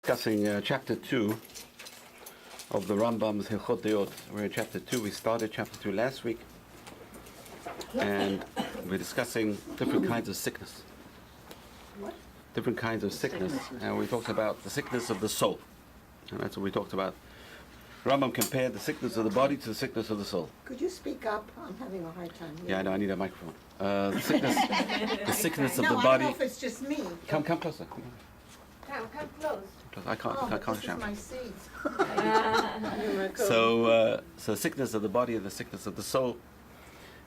Discussing chapter 2 of the Rambam's Hilchot Deot. We're in chapter 2. We started chapter 2 last week, and we're discussing different kinds of sickness. Different kinds of sickness, and we talked about the sickness of the soul, and that's what we talked about. Rambam compared the sickness of the body to the sickness of the soul. Could you speak up? I'm having a hard time. Yeah, I know. I need a microphone. The sickness of the I body. don't know if it's just me. Come closer. Come close. I can't this shout. is my seat. So sickness of the body and the sickness of the soul.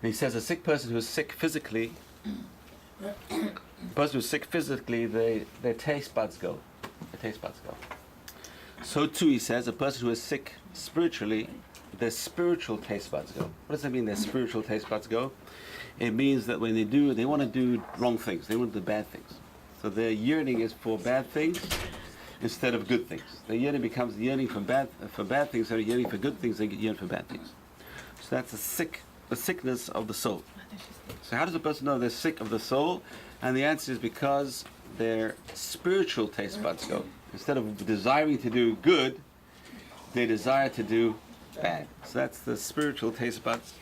And he says a sick person who is sick physically, their taste buds go. Their taste buds go. So too, he says, a person who is sick spiritually, their spiritual taste buds go. What does that mean, their spiritual taste buds go? It means that when they want to do wrong things. They want to do bad things. So their yearning is for bad things instead of good things. The yearning becomes yearning for bad things instead of yearning for good things. They yearn for bad things. So that's a sickness of the soul. So how does a person know they're sick of the soul? And the answer is because their spiritual taste buds go. Instead of desiring to do good, they desire to do bad. So that's the spiritual taste buds.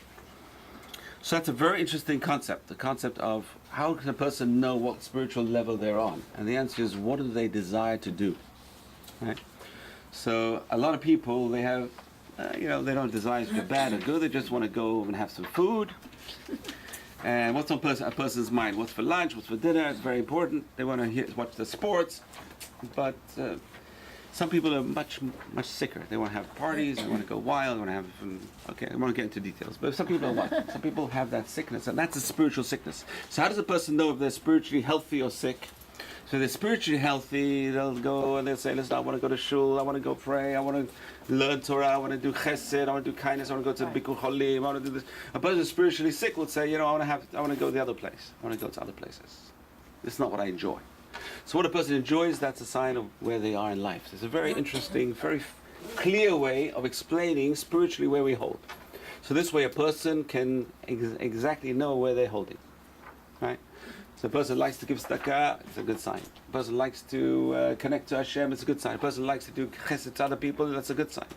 So that's a very interesting concept, the concept of how can a person know what spiritual level they're on? And the answer is, what do they desire to do? Right? So a lot of people, they have, they don't desire to do bad or good, they just want to go and have some food. And what's on a person's mind? What's for lunch, what's for dinner? It's very important. They want to watch the sports. But some people are much sicker. They want to have parties, they want to go wild, they want to have, I won't get into details, but some people are what? Some people have that sickness, and that's a spiritual sickness. So how does a person know if they're spiritually healthy or sick? So if they're spiritually healthy, they'll go and they'll say, listen, I want to go to shul, I want to go pray, I want to learn Torah, I want to do chesed, I want to do kindness, I want to go to the Bikur Cholim, I want to do this. A person who's spiritually sick would say, I want to go the other place. I want to go to other places. This is not what I enjoy. So what a person enjoys, that's a sign of where they are in life. It's a very interesting, very clear way of explaining spiritually where we hold. So this way a person can exactly know where they're holding. Right? So a person likes to give tzedakah, it's a good sign. A person likes to connect to Hashem, it's a good sign. A person likes to do chesed to other people, that's a good sign.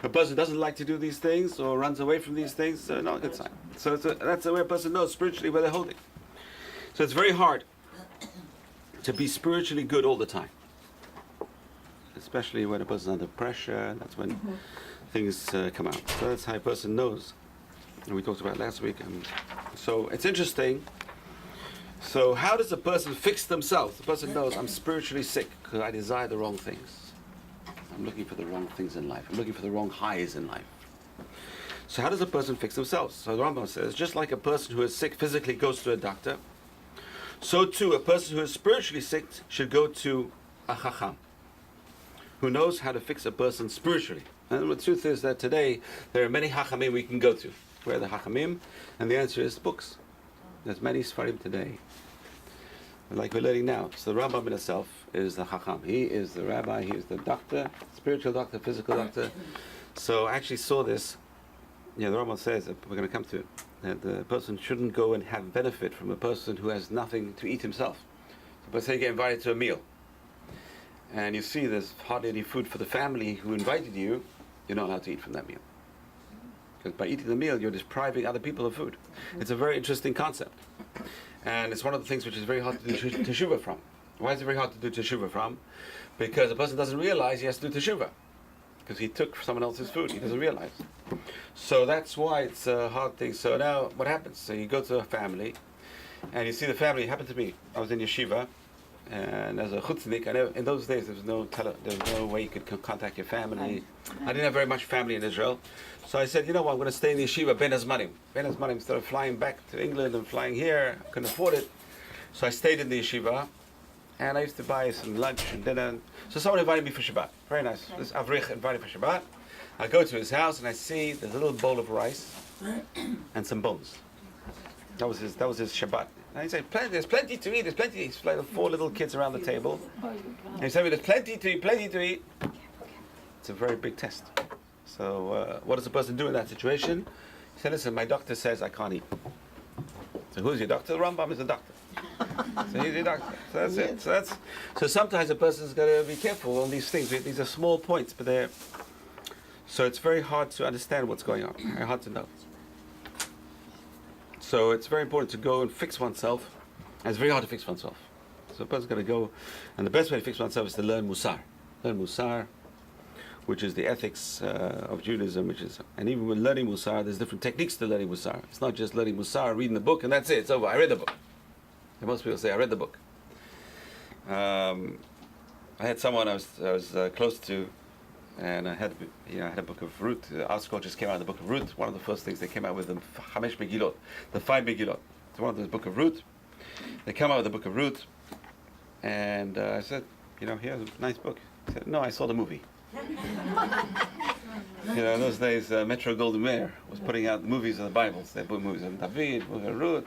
A person doesn't like to do these things or runs away from these things, not a good sign. So that's the way a person knows spiritually where they're holding. So it's very hard to be spiritually good all the time, especially when a person's under pressure. That's when things come out. So that's how a person knows, and we talked about it last week. So it's interesting. So how does a person fix themselves? The person knows, I'm spiritually sick because I desire the wrong things. I'm looking for the wrong things in life. I'm looking for the wrong highs in life. So how does a person fix themselves? So the Rambam says, just like a person who is sick physically goes to a doctor, so too, a person who is spiritually sick should go to a chacham, who knows how to fix a person spiritually. And the truth is that today, there are many chachamim we can go to. Where are the chachamim? And the answer is books. There's many Sfarim today. Like we're learning now. So the Rambam in itself is the chacham. He is the rabbi, he is the doctor, spiritual doctor, physical doctor. So I actually saw this. The Rambam says, we're going to come to it, that the person shouldn't go and have benefit from a person who has nothing to eat himself. So let's say you get invited to a meal, and you see there's hardly any food for the family who invited you, you're not allowed to eat from that meal. Because by eating the meal, you're depriving other people of food. It's a very interesting concept. And it's one of the things which is very hard to do teshuvah from. Why is it very hard to do teshuvah from? Because a person doesn't realize he has to do teshuvah. Because he took someone else's food, he doesn't realize. So that's why it's a hard thing. So now, what happens? So you go to a family, and you see the family. It happened to me. I was in yeshiva, and as a chutznik, in those days there was no way you could contact your family. I didn't have very much family in Israel. So I said, I'm going to stay in the yeshiva, Ben Hazmanim. Ben Hazmanim, instead of flying back to England and flying here, I couldn't afford it. So I stayed in the yeshiva, and I used to buy some lunch and dinner. So someone invited me for Shabbat. Very nice. This Avrich invited for Shabbat. I go to his house and I see there's a little bowl of rice and some bones. That was his Shabbat. And he said, there's plenty to eat. There's plenty. He's like 4 little kids around the table. And he said, there's plenty to eat. It's a very big test. So what does a person do in that situation? He said, listen, my doctor says I can't eat. So who's your doctor? The Rambam is the doctor. So he's a doctor. So that's it. Yes. So sometimes a person's got to be careful on these things. These are small points, but they're so it's very hard to understand what's going on. Very hard to know. So it's very important to go and fix oneself. And it's very hard to fix oneself. So a person's got to go, and the best way to fix oneself is to learn Musar. Learn Musar, which is the ethics of Judaism, and even when learning Musar, there's different techniques to learning Musar. It's not just learning Musar, reading the book, and that's it. It's over. I read the book. And most people say, I read the book. I had someone I was close to, and I had a book of Ruth. Our school just came out of the book of Ruth. One of the first things they came out with, the Chamesh Megillot, the 5 Megillot. It's one of the book of Ruth. They come out with the book of Ruth, and I said, here's a nice book. He said, no, I saw the movie. In those days, Metro Golden Mayer was putting out movies of the Bibles. They put movies of David, movies of Ruth.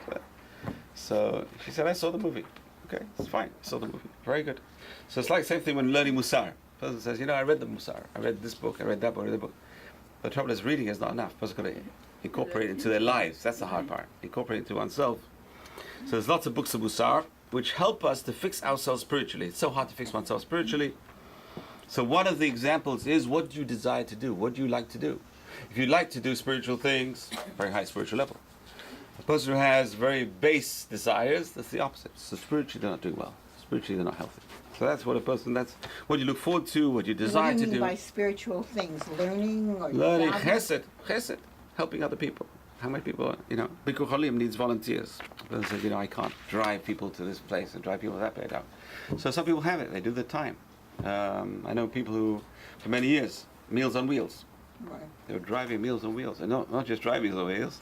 So she said, I saw the movie. Okay, it's fine. I saw the movie. Very good. So it's like the same thing when learning Musar. The person says, I read the Musar. I read this book. I read that book. I read that book. The trouble is reading is not enough. The person's got to incorporate it into their lives. That's the hard part. Incorporate it into oneself. So there's lots of books of Musar which help us to fix ourselves spiritually. It's so hard to fix oneself spiritually. So one of the examples is, what do you desire to do? What do you like to do? If you like to do spiritual things, very high spiritual level. A person who has very base desires, that's the opposite. So spiritually they're not doing well. Spiritually they're not healthy. So that's what you look forward to, what you desire What do to you mean do. by spiritual things? Learning or Learning, davening? chesed, helping other people. How many people, Bikur Cholim needs volunteers. The person says, I can't drive people to this place and drive people to that place. So some people have it, they do the time. I know people who, for many years, Meals on Wheels. Right. They were driving Meals on Wheels, and not just driving Meals on Wheels.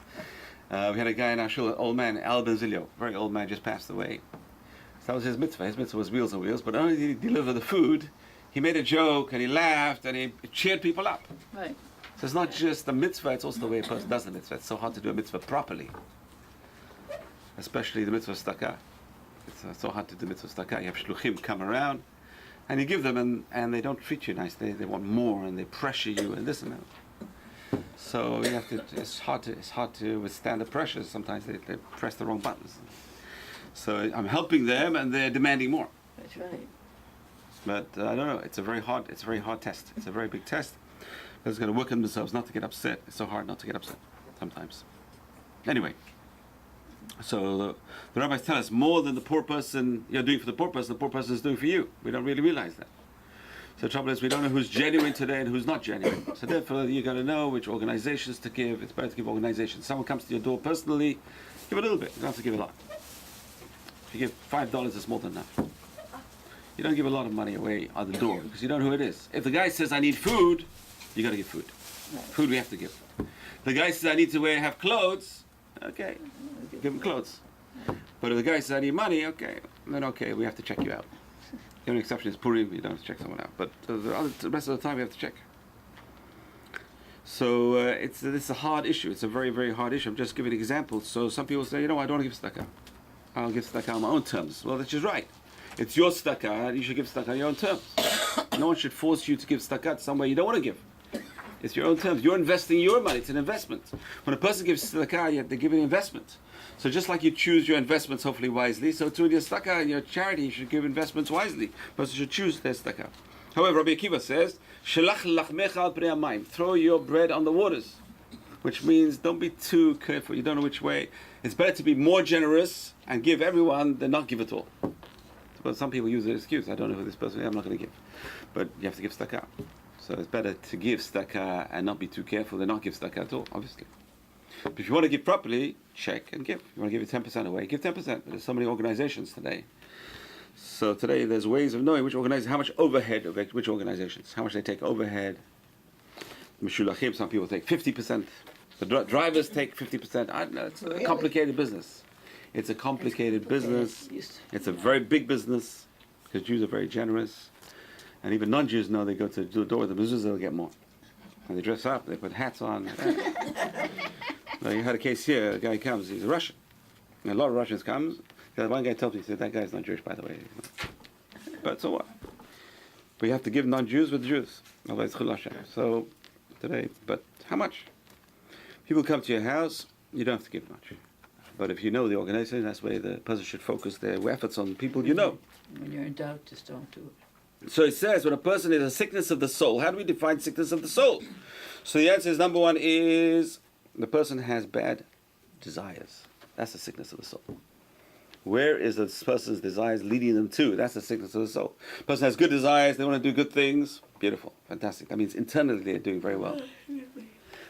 We had a guy in our shul, an old man, Al Benzilio, very old man, just passed away. So that was his mitzvah. His mitzvah was Wheels on Wheels, but not only did he deliver the food, he made a joke, and he laughed, and he cheered people up. Right. So it's not just the mitzvah, it's also the way a person does the mitzvah. It's so hard to do a mitzvah properly, especially the mitzvah staka. It's so hard to do mitzvah staka. You have shluchim come around, and you give them, and they don't treat you nice. They want more, and they pressure you, and this and that. So you have to. It's hard to withstand the pressure. Sometimes they press the wrong buttons. So I'm helping them, and they're demanding more. That's right. But I don't know. It's a very hard test. It's a very big test. They're going to work on themselves not to get upset. It's so hard not to get upset sometimes. Anyway, so the rabbis tell us more than the poor person you're doing for the poor person is doing for you. We don't really realize that. So the trouble is we don't know who's genuine today and who's not genuine. So therefore you got to know which organizations to give. It's better to give organizations. Someone comes to your door personally, give a little bit. You don't have to give a lot. If you give $5, it's more than enough. You don't give a lot of money away on the door because you don't know who it is. If the guy says, I need food, you got to give food. Right. Food we have to give. The guy says, I need to have clothes, okay, give him clothes. But if the guy says, I need money, okay, then okay, we have to check you out. The only exception is Purim, you don't have to check someone out. But the rest of the time we have to check. So it's a hard issue. It's a very, very hard issue. I'm just giving examples. So some people say, I don't want to give tzedakah. I'll give tzedakah on my own terms. Well, that's just right. It's your tzedakah, you should give tzedakah on your own terms. No one should force you to give tzedakah somewhere you don't want to give. It's your own terms. You're investing your money. It's an investment. When a person gives tzedakah, they give an investment. So just like you choose your investments hopefully wisely, so too in your tzedakah and your charity, you should give investments wisely. A person should choose their tzedakah. However, Rabbi Akiva says, "Shelach lachmecha al pnei hamayim." Throw your bread on the waters, which means don't be too careful. You don't know which way. It's better to be more generous and give everyone than not give at all. But some people use the excuse, I don't know who this person is, I'm not going to give. But you have to give tzedakah. So it's better to give tzedakah and not be too careful than not give tzedakah at all, obviously. But if you want to give properly, check and give. If you want to give 10% away, give 10%. But there's so many organizations today. So today there's ways of knowing how much overhead of which organizations, how much they take overhead. Mishulachim, some people take 50%. The drivers take 50%. I don't know, it's a complicated business. It's a complicated business. It's a very big business because Jews are very generous. And even non-Jews know they go to the door with the mezuzah, they'll get more. And they dress up, they put hats on. Now, you had a case here, a guy comes, he's a Russian. And a lot of Russians come. One guy tells me, he said, that guy's not Jewish, by the way. But so what? We have to give non-Jews with Jews. Otherwise, chilul Hashem. So, today, but how much? People come to your house, you don't have to give much. But if you know the organization, that's where the person should focus their efforts on people you know. When you're in doubt, just don't do it. So it says, when a person is a sickness of the soul, how do we define sickness of the soul? So the answer is, number one is the person has bad desires. That's the sickness of the soul. Where is this person's desires leading them to? That's the sickness of the soul. The person has good desires, they want to do good things. Beautiful, fantastic. That means internally they're doing very well.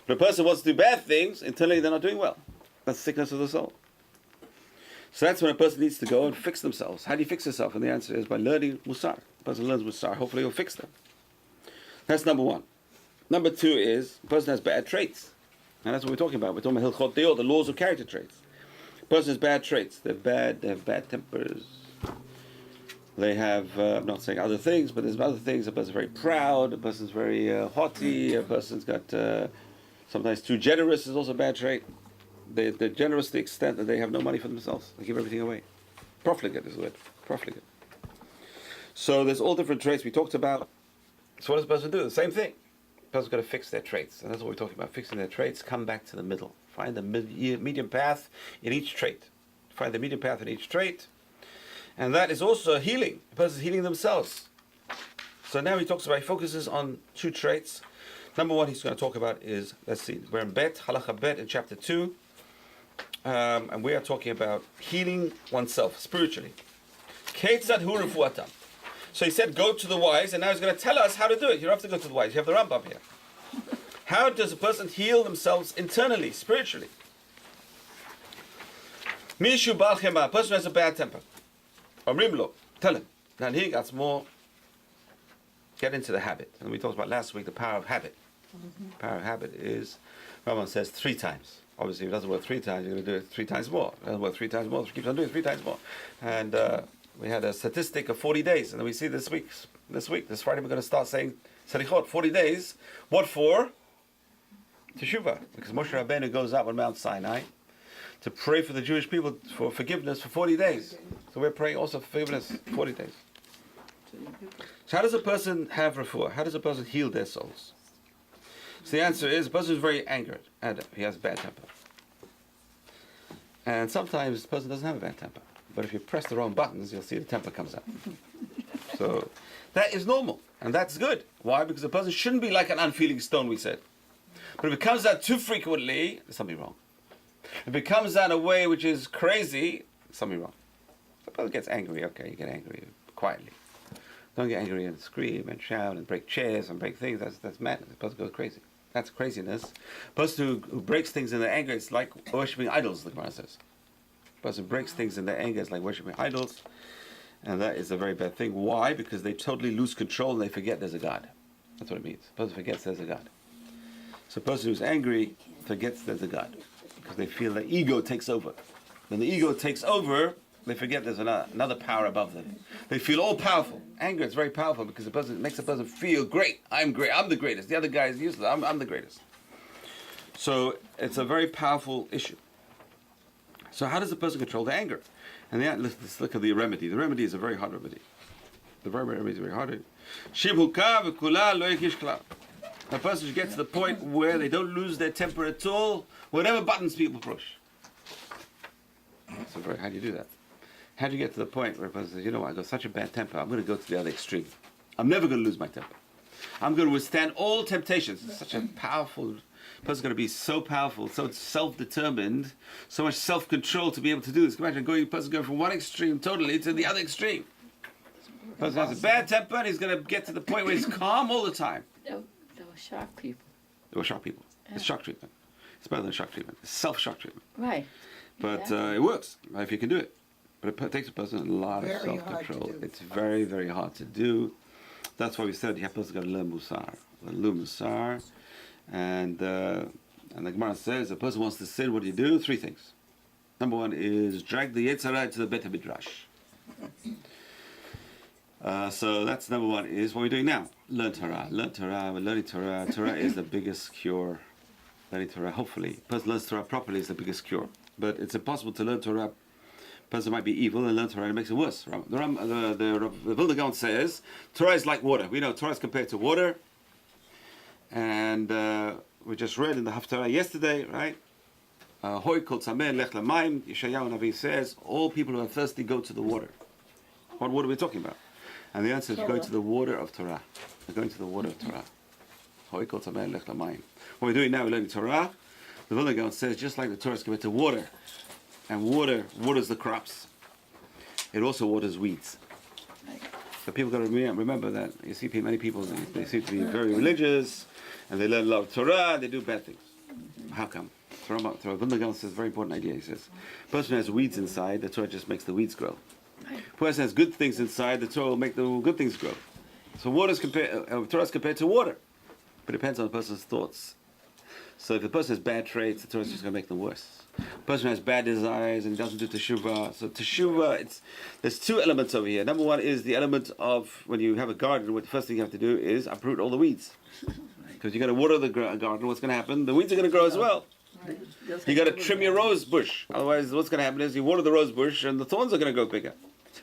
But a person wants to do bad things, internally they're not doing well. That's the sickness of the soul. So that's when a person needs to go and fix themselves. How do you fix yourself? And the answer is by learning Musar. A person learns Musar, hopefully he'll fix them. That's number one. Number two is, a person has bad traits. And that's what we're talking about. We're talking about Hilchot Deot, the laws of character traits. A person has bad traits. They're bad, they have bad tempers. They have, I'm not saying other things, but there's other things. A person's very proud, a person's very haughty, a person's got, sometimes too generous is also a bad trait. They're generous to the extent that they have no money for themselves. They give everything away. Profligate is the word. Profligate. So there's all different traits we talked about. So what does a person do? The same thing. The person's got to fix their traits. And that's what we're talking about. Fixing their traits. Come back to the middle. Find the medium path in each trait. Find the medium path in each trait. And that is also healing. The person's healing themselves. So now he focuses on two traits. Number one he's going to talk about is, let's see, we're in Bet, Halacha Bet in chapter 2. And we are talking about healing oneself spiritually. Ketzad hu refuatam. So he said, go to the wise, and now he's going to tell us how to do it. You don't have to go to the wise. You have the Rambam here. How does a person heal themselves internally, spiritually? Mishu bal chema, a person who has a bad temper. Omrim tell him. Now he gets more. Get into the habit. And we talked about last week the power of habit. The power of habit is, Rambam says 3 times. Obviously, if it doesn't work 3 times, you're going to do it 3 times more. If it doesn't work 3 times more, keeps on doing it 3 times more. And we had a statistic of 40 days. And then we see this Friday, we're going to start saying Selichot, 40 days. What for? Teshuvah. Because Moshe Rabbeinu goes up on Mount Sinai to pray for the Jewish people for forgiveness for 40 days. So we're praying also for forgiveness 40 days. So how does a person have refuah? How does a person heal their souls? So the answer is, a person is very angered and he has a bad temper. And sometimes the person doesn't have a bad temper. But if you press the wrong buttons, you'll see the temper comes out. So that is normal. And that's good. Why? Because a person shouldn't be like an unfeeling stone, we said. But if it comes out too frequently, there's something wrong. If it comes out in a way which is crazy, there's something wrong. If a person gets angry, okay, you get angry quietly. Don't get angry and scream and shout and break chairs and break things. That's madness. The person goes crazy. That's craziness. A person who breaks things in their anger, it's like worshipping idols, the Gemara says. A person breaks things in their anger, it's like worshipping idols. And that is a very bad thing. Why? Because they totally lose control and they forget there's a God. That's what it means. A person forgets there's a God. So a person who's angry forgets there's a God. Because they feel their ego takes over. When the ego takes over, they forget there's another power above them. They feel all powerful. Anger is very powerful because it makes a person feel great. I'm great. I'm the greatest. The other guy is useless. I'm the greatest. So it's a very powerful issue. So how does a person control the anger? And let's look at the remedy. The remedy is a very hard remedy. The remedy is very hard. A person should get to the point where they don't lose their temper at all, whatever buttons people push. So how do you do that? How do you get to the point where a person says, you know what, I got such a bad temper, I'm going to go to the other extreme. I'm never going to lose my temper. I'm going to withstand all temptations. It's such a powerful person's going to be so powerful, so self-determined, so much self-control to be able to do this. Imagine a person going from one extreme totally to the other extreme. A person has a bad temper and he's going to get to the point where he's calm all the time. They were shock people. They were shock people. Yeah. It's shock treatment. It's better than shock treatment. It's self-shock treatment. Right. But Yeah. it works if you can do it. But it takes a person a lot of Very hard to self-control. do. It's very, very hard to do. That's why we said you have to go learn Musar. Learn Musar. And the Gemara says, a person wants to sin, what do you do? 3 things. Number 1 is drag the Yetzer Hara to the Bet HaMidrash. So that's number 1 is what we're doing now. Learn Torah. Learn Torah. We're learning Torah. Torah is the biggest cure. Learning Torah, hopefully. A person learns Torah properly is the biggest cure. But it's impossible to learn Torah. A person might be evil and learn Torah and it makes it worse. The Vilna Gaon says, Torah is like water. We know Torah is compared to water. And we just read in the Haftarah yesterday, right? Hoi kol tzameh lech l'mayim. Yeshayahu Navi says, all people who are thirsty go to the water. What water are we talking about? And the answer is going to the water of Torah. We're going to the water of Torah. Hoi kol tzameh lech l'mayim. What we're doing now, we're learning Torah. The Vilna Gaon says, just like the Torah is compared to water, and water waters the crops, it also waters weeds. So people got to remember that. You see many people, they seem to be very religious, and they learn a lot of Torah, they do bad things. How come? Vilna Gaon says a very important idea. He says, a person who has weeds inside, the Torah just makes the weeds grow. A person has good things inside, the Torah will make the good things grow. So Torah is compared to water, but it depends on the person's thoughts. So if the person has bad traits, the Torah is just going to make them worse. A person who has bad desires and doesn't do teshuvah. So teshuvah, there's two elements over here. Number one is the element of when you have a garden, what the first thing you have to do is uproot all the weeds. Because you're going to water the garden, what's going to happen? The weeds are going to grow as well. You got to trim your rose bush. Otherwise, what's going to happen is you water the rose bush and the thorns are going to grow bigger.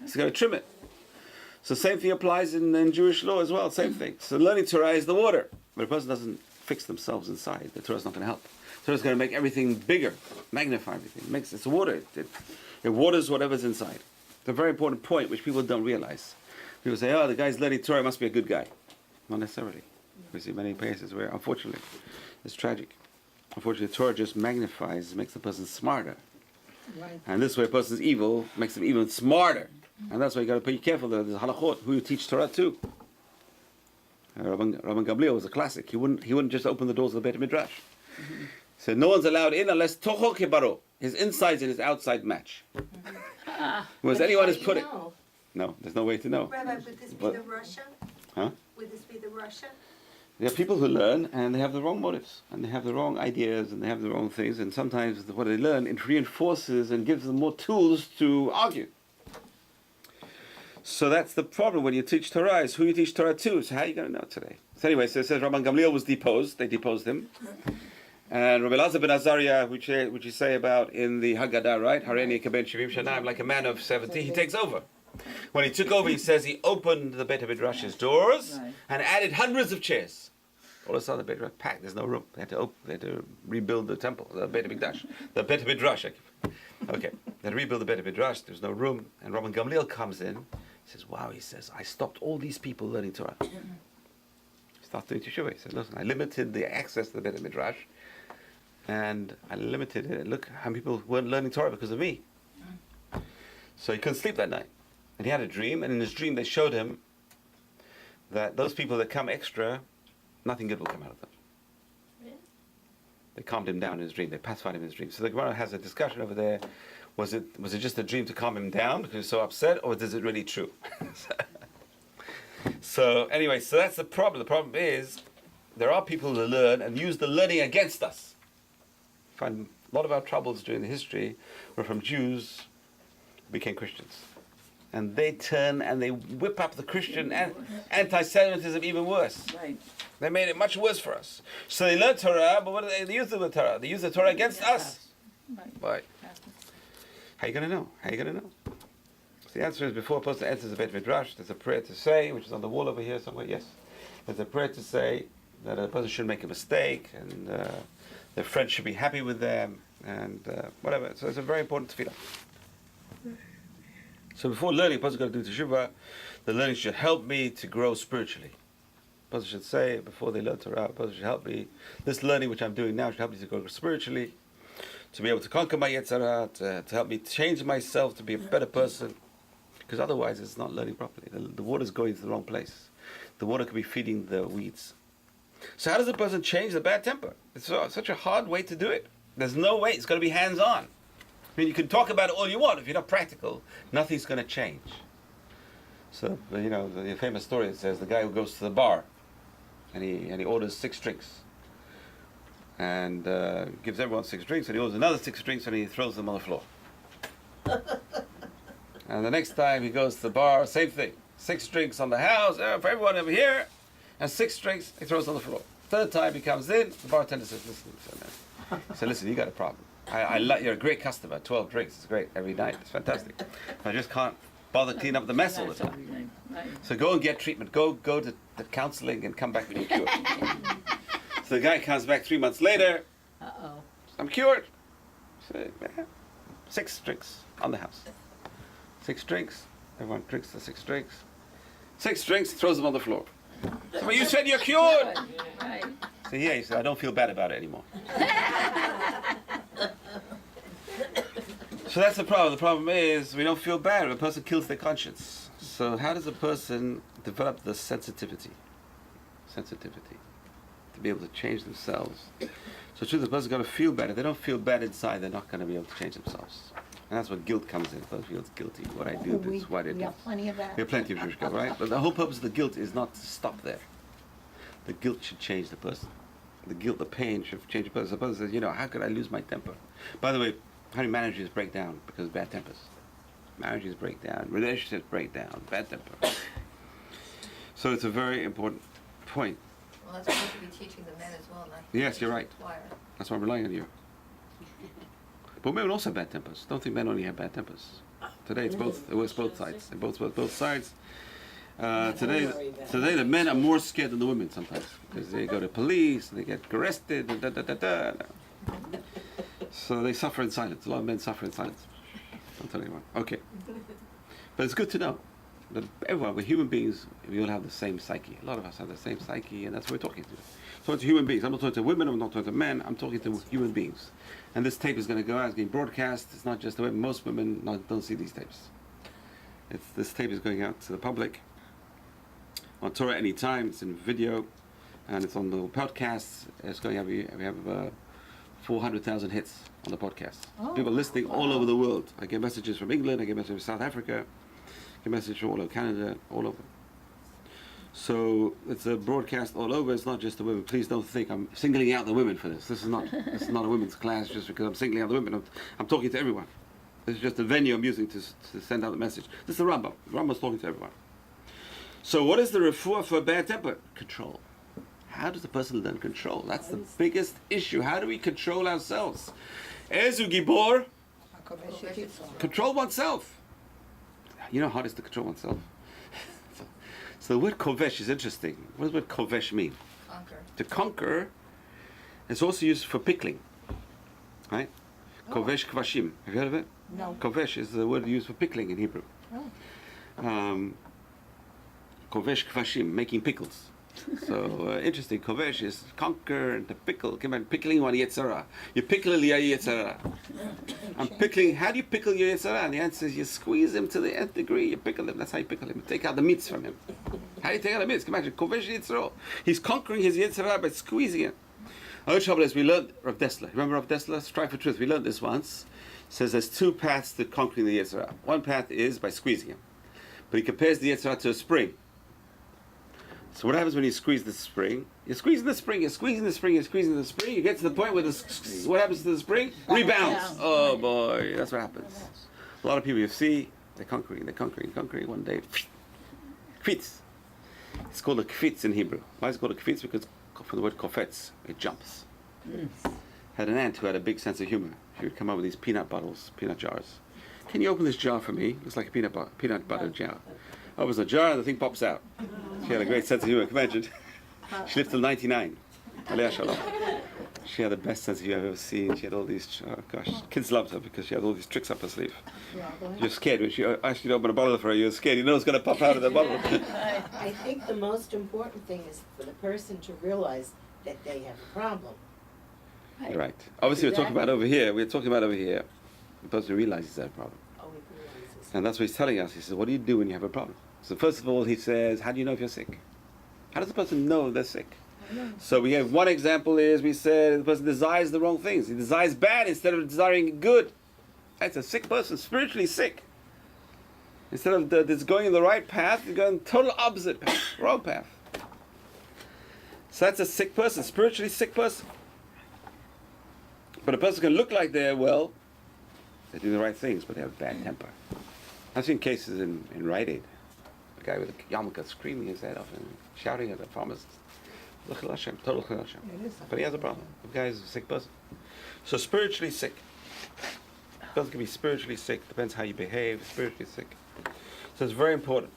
So you got to trim it. So same thing applies in Jewish law as well. Same thing. So learning Torah is the water. But a person doesn't fix themselves inside, the Torah is not going to help. The Torah is going to make everything bigger, magnify everything. It's water. It waters whatever's inside. It's a very important point which people don't realize. People say, oh, the guy's learning Torah, must be a good guy. Not necessarily. We see many cases where, unfortunately, it's tragic. Unfortunately, Torah just magnifies, makes the person smarter. Right. And this way, a person's evil makes them even smarter. And that's why you got to be careful. There's halachot, who you teach Torah to. Rabbi Gamliel was a classic. He wouldn't just open the doors of the Beit Midrash. He said, no one's allowed in unless toho kebaro. His insides and his outside match. Was anyone has put it? No, there's no way to know. Rabbi, would this be the Russia? Huh? Would this be the Russia? There are people who learn and they have the wrong motives and they have the wrong ideas and they have the wrong things, and sometimes what they learn it reinforces and gives them more tools to argue. So that's the problem when you teach Torah, is who you teach Torah to. So how are you going to know today? So anyway, so it says Rabban Gamliel was deposed. They deposed him. And Rabbi Elazar ben Azariah, which you say about in the Haggadah, right? Hareini kaben shivim shana, I'm like a man of 70. He takes over. When he took over, he says he opened the Beit HaMidrash's doors and added hundreds of chairs. All of a sudden, the Beit HaMidrash packed. There's no room. They had to rebuild the temple, the Beit HaMikdash, the Beit HaMidrash. Okay, they had to rebuild the Beit HaMidrash. There's no room, and Rabban Gamliel comes in. He says, "Wow," he says, "I stopped all these people learning Torah." He started doing teshuvah. He said, "Listen, I limited the access to the Beit HaMidrash, and I limited it. Look, how many people weren't learning Torah because of me." So he couldn't sleep that night. And he had a dream, and in his dream they showed him that those people that come extra, nothing good will come out of them. Really? They calmed him down in his dream. They pacified him in his dream. So the Gemara has a discussion over there. Was it just a dream to calm him down because he was so upset, or is it really true? So anyway, so that's the problem. The problem is there are people who learn and use the learning against us. I find a lot of our troubles during the history were from Jews who became Christians. And they turn and they whip up the Christian and anti-Semitism even worse. Right. They made it much worse for us. So they learn Torah, but what do they use the Torah? They use the Torah against us. Right. How are you going to know? How are you going to know? So the answer is, before a person enters the Beit Midrash, there's a prayer to say, which is on the wall over here somewhere, yes. There's a prayer to say that a person shouldn't make a mistake, and their friends should be happy with them, and whatever. So it's a very important tefillah. So before learning, a person's got to do teshuvah. The learning should help me to grow spiritually. A person should say, before they learn Torah, a person should help me. This learning which I'm doing now should help me to grow spiritually, to be able to conquer my Yetzirah, to help me change myself, to be a better person. Because otherwise it's not learning properly. The water's going to the wrong place. The water could be feeding the weeds. So how does a person change the bad temper? It's such a hard way to do it. There's no way. It's got to be hands-on. I mean, you can talk about it all you want. If you're not practical, nothing's going to change. So, you know, the famous story, it says the guy who goes to the bar and he orders 6 drinks and gives everyone 6 drinks, and he orders another 6 drinks and he throws them on the floor. And the next time he goes to the bar, same thing. 6 drinks on the house for everyone over here, and 6 drinks he throws on the floor. Third time he comes in, the bartender says, listen, you got a problem. You're a great customer. 12 drinks is great every night. It's fantastic. I just can't bother clean up the mess all the time. So go and get treatment. Go to the counseling and come back when you're cured. So the guy comes back 3 months later. Uh-oh. I'm cured. 6 drinks on the house. 6 drinks. Everyone drinks the 6 drinks. 6 drinks, throws them on the floor. So, but you said you're cured. Right. So yeah, he said, I don't feel bad about it anymore. So that's the problem. The problem is we don't feel bad when a person kills their conscience. So how does a person develop the sensitivity? Sensitivity. To be able to change themselves. So truly the person's got to feel bad. If they don't feel bad inside, they're not going to be able to change themselves. And that's where guilt comes in. The person feels guilty. What I do, this, what I We do. have plenty of that. We have plenty of Jewish guilt, right? But the whole purpose of the guilt is not to stop there. The guilt should change the person. The guilt, the pain should change the person. The person says, how could I lose my temper? By the way, how many marriages break down because of bad tempers? Marriages break down, relationships break down, bad temper. So it's a very important point. Well, that's supposed to be teaching the men as well, not Yes, you're right. the choir. That's why I'm relying on you. But women also have bad tempers. Don't think men only have bad tempers. Today it's both. It works both sides. It both sides. Today the men are more scared than the women sometimes because they go to police and they get arrested and da. So they suffer in silence. A lot of men suffer in silence. Don't tell anyone. Okay. But it's good to know that everyone, we're human beings, we all have the same psyche. A lot of us have the same psyche, and that's what we're talking to. So it's human beings. I'm not talking to women, I'm not talking to men, I'm talking to human beings. And this tape is going to go out, it's getting broadcast. It's not just the women. Most women don't see these tapes. This tape is going out to the public on Torah Anytime. It's in video, and it's on the podcasts. It's going. We have 400,000 hits on the podcast. Oh, People listening all wow. over the world. I get messages from England. I get messages from South Africa. I get messages from all over Canada, all over. So it's a broadcast all over. It's not just the women. Please don't think I'm singling out the women for this. This is not a women's class just because I'm singling out the women. I'm talking to everyone. This is just the venue I'm using to send out the message. This is the Rambam. The Rambam's talking to everyone. So what is the refuah for bad temper? Control. How does a person learn control? That's the biggest issue. How do we control ourselves? Ezu Gibor, control oneself. You know how hard it is to control oneself? So the word kovesh is interesting. What does the word kovesh mean? Conquer. To conquer. It's also used for pickling. Right? Oh. Kovesh kvashim. Have you heard of it? No. Kovesh is the word used for pickling in Hebrew. Oh. Kovesh kvashim, making pickles. So interesting. Kovesh is conquer and to pickle. Come on, pickling one yetzara. You pickle your yetzara. I'm pickling. How do you pickle your yetzara? And the answer is you squeeze him to the nth degree. You pickle him. That's how you pickle him. You take out the meats from him. How do you take out the meats? Come on, Kovesh yetzara. He's conquering his yetzara by squeezing it. Our trouble is we learned Rav Dessler. Remember Rav Dessler? Strive for Truth. We learned this once. Says there's 2 paths to conquering the yetzara. One path is by squeezing him, but he compares the yetzara to a spring. So what happens when you squeeze the spring? You're squeezing the spring, you're squeezing the spring, you're squeezing the spring. You get to the point where what happens to the spring? Rebounds. Oh boy, that's what happens. A lot of people you see, they're conquering. One day, kvitz. It's called a kvitz in Hebrew. Why is it called a kvitz? Because from the word kofetz, it jumps. Had an aunt who had a big sense of humor. She would come up with these peanut bottles, peanut jars. Can you open this jar for me? Looks like a peanut butter jar. Opens the jar and the thing pops out. She had a great sense of humor. Can you imagine? She lived till 99. Aliyah Shalom. She had the best sense of humor I've ever seen. She had all these, kids loved her because she had all these tricks up her sleeve. You're scared when she asked you to open a bottle for her. You're scared. You know it's going to pop out of the bottle. I think the most important thing is for the person to realize that they have a problem. You're right. Obviously, we're talking about over here. The person realizes that problem. Oh, we can realize this. And that's what he's telling us. He says, what do you do when you have a problem? So first of all, he says, how do you know if you're sick? How does the person know they're sick? So we have one example is we said the person desires the wrong things. He desires bad instead of desiring good. That's a sick person, spiritually sick. Instead of going in the right path, he's going total opposite path, wrong path. So that's a sick person, spiritually sick person. But a person can look like they're well, they're doing the right things, but they have bad temper. I've seen cases in Rite Aid. A guy with a yarmulke screaming his head off and shouting at the pharmacist. Total chilul Hashem. But he has a problem. The guy is a sick person. So spiritually sick. A person can be spiritually sick. Depends how you behave. Spiritually sick. So it's very important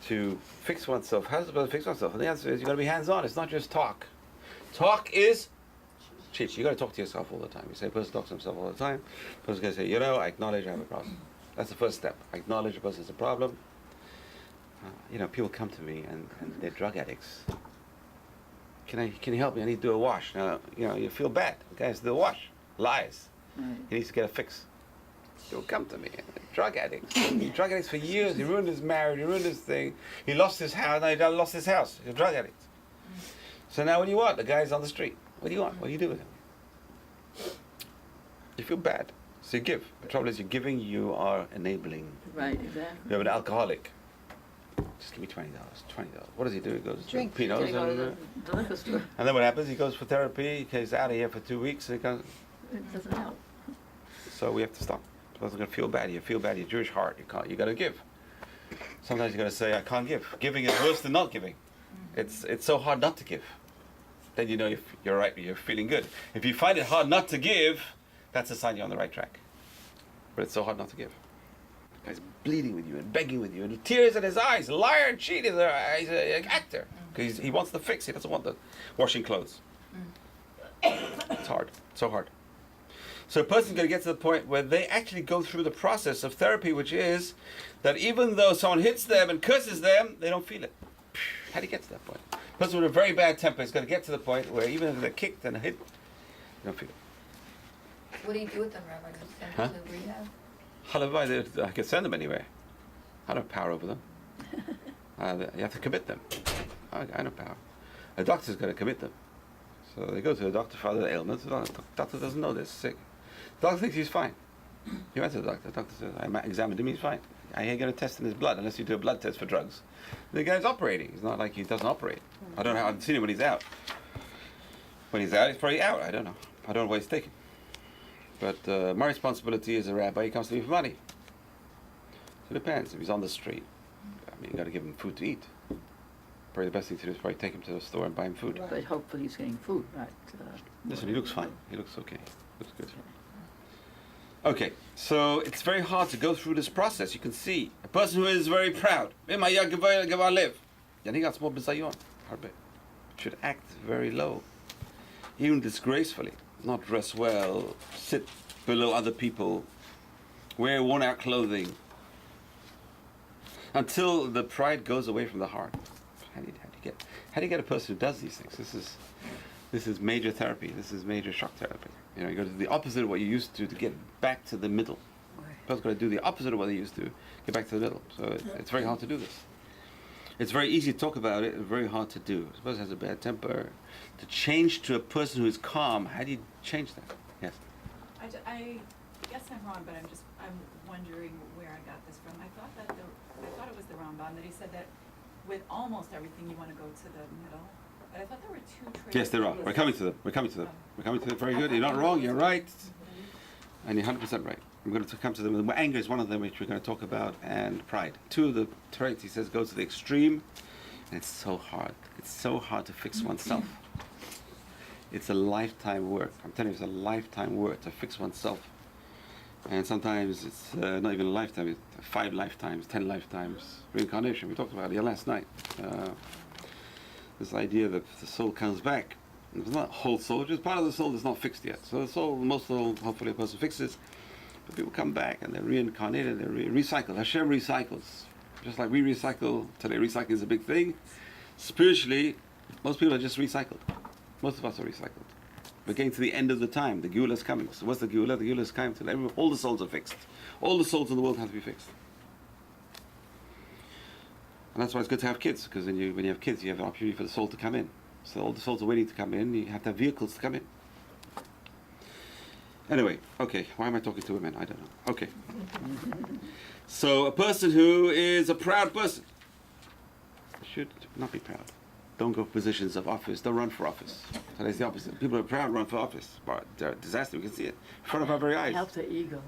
to fix oneself. How does a person fix oneself? And the answer is you've got to be hands-on. It's not just talk. Talk is cheat. You got to talk to yourself all the time. You say a person talks to himself all the time. A person's going to say, you know, I acknowledge I have a problem. That's the first step. I acknowledge a person has a problem. You know, people come to me and they're drug addicts. Can you help me? I need to do a wash. Now, you know, you feel bad. The guy has to do a wash. Lies. Right. He needs to get a fix. He'll come to me. Drug addicts. He's been drug addicts for years. He ruined his marriage. He ruined his thing. He lost his house. Now he lost his house. He's a drug addict. So now what do you want? The guy's on the street. What do you want? What do you do with him? You feel bad. So you give. The trouble is you're giving, you are enabling. Right, exactly. You have an alcoholic. Just give me $20. $20. What does he do? He goes Drink. to Pino's. Take out of the liquor store. And then what happens? He goes for therapy. He's out of here for 2 weeks. And he goes. It doesn't help. So we have to stop. The person's going to feel bad. You feel bad. Your Jewish heart. You got to give. Sometimes you got to say, I can't give. Giving is worse than not giving. It's so hard not to give. Then you know you're right. You're feeling good. If you find it hard not to give, that's a sign you're on the right track. But it's so hard not to give. The guy's bleeding with you and begging with you and tears in his eyes. Liar and cheat. He's an actor. Because he wants the fix. He doesn't want the washing clothes. It's hard. So hard. So a person's going to get to the point where they actually go through the process of therapy, which is that even though someone hits them and curses them, they don't feel it. How do you get to that point? A person with a very bad temper is going to get to the point where even if they're kicked and hit, they don't feel it. What do you do with them, Rabbi? Do you send them to rehab? Halavai, I can send them anywhere. I don't have power over them. You have to commit them. I don't have power. A doctor's going to commit them. So they go to the doctor for other ailments. The doctor doesn't know they're sick. The doctor thinks he's fine. He went to the doctor. The doctor says, I examined him, he's fine. I ain't going to test in his blood unless you do a blood test for drugs. The guy's operating. It's not like he doesn't operate. I don't know. I haven't seen him when he's out. When he's out, he's probably out. I don't know. I don't know what he's taking. But my responsibility as a rabbi, he comes to me for money. So it depends. If he's on the street, I mean, you got to give him food to eat. Probably the best thing to do is probably take him to the store and buy him food. But hopefully he's getting food, right? Listen, he looks fine. He looks okay. Looks good. Okay, so it's very hard to go through this process. You can see a person who is very proud. Should act very low, even disgracefully, not dress well, sit below other people, wear worn-out clothing, until the pride goes away from the heart. How do you get a person who does these things? This is major therapy. This is major shock therapy. You know, you go to the opposite of what you used to get back to the middle. A person's got to do the opposite of what they used to get back to the middle. So it's very hard to do this. It's very easy to talk about it, and very hard to do. If a person has a bad temper, to change to a person who is calm, how do you change that? Yes. I guess I'm wrong, but I'm wondering where I got this from. I thought it was the Rambam that he said that with almost everything you want to go to the middle. But I thought there were two traits. Yes, there are. We're coming to them. We're coming to them. We're coming to them. Very good. You're not wrong. You're right. And you're 100% right. I'm going to come to them. Anger is one of them, which we're going to talk about, and pride. Two of the traits, he says, go to the extreme, and it's so hard. It's so hard to fix oneself. It's a lifetime work. I'm telling you, it's a lifetime work to fix oneself. And sometimes it's not even a lifetime, it's 5 lifetimes, 10 lifetimes. Reincarnation, we talked about it here last night. This idea that the soul comes back. It's not whole soul, just part of the soul that's not fixed yet. So the soul, most soul, hopefully a person fixes. But people come back and they're reincarnated, they're recycled. Hashem recycles. Just like we recycle, today recycling is a big thing. Spiritually, most people are just recycled. Most of us are recycled. We're getting to the end of the time. The Geula is coming. So what's the Geula? The Geula is coming till all the souls are fixed. All the souls in the world have to be fixed. And that's why it's good to have kids, because when you have kids, you have an opportunity for the soul to come in. So all the souls are waiting to come in. You have to have vehicles to come in. Anyway, okay. Why am I talking to women? I don't know. Okay. So a person who is a proud person should not be proud. Don't go for positions of office. Don't run for office. Today's the opposite. People who are proud run for office. They're a disaster. We can see it in front of our very eyes. Help the ego.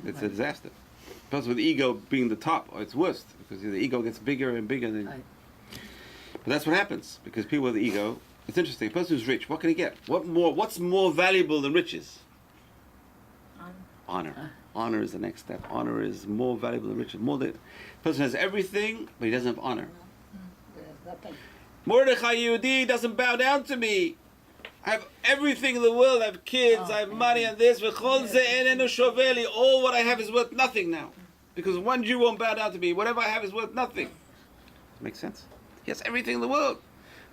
It's a disaster. A person with ego being the top, it's worst, because the ego gets bigger and bigger. But that's what happens, because people with ego, it's interesting. A person who's rich, what can he get? What's more valuable than riches? Honor. Honor is the next step. Honor is more valuable than riches. A person has everything, but he doesn't have honor. Mordechai Yehudi doesn't bow down to me. I have everything in the world. I have kids. I have money and this. All what I have is worth nothing now, because one Jew won't bow down to me. Whatever I have is worth nothing. Makes sense. He has everything in the world.